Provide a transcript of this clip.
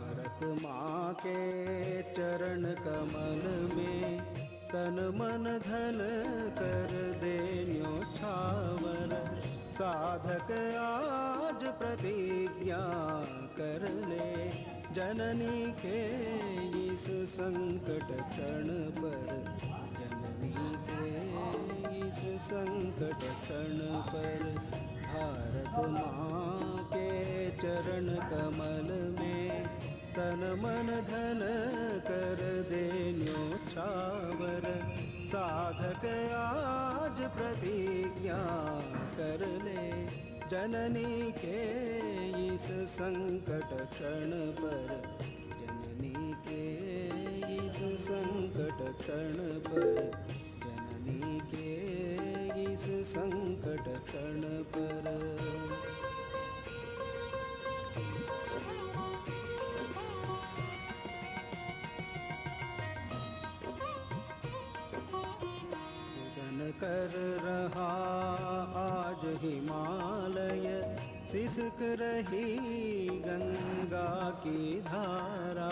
भारत माँ के चरण कमल में तन मन धन कर दे न्योछावर। साधक आज प्रतिज्ञा कर ले, जननी के इस संकट क्षण पर, जननी के इस संकट क्षण पर। भारत माँ के चरण कमल में तन मन धन कर दे न्योछावर। साधक आज प्रतिज्ञा कर ले, जननी के इस संकट क्षण पर, जननी के इस संकट क्षण पर, जननी के इस संकट क्षण पर। कर रहा आज हिमालय, सिसक रही गंगा की धारा।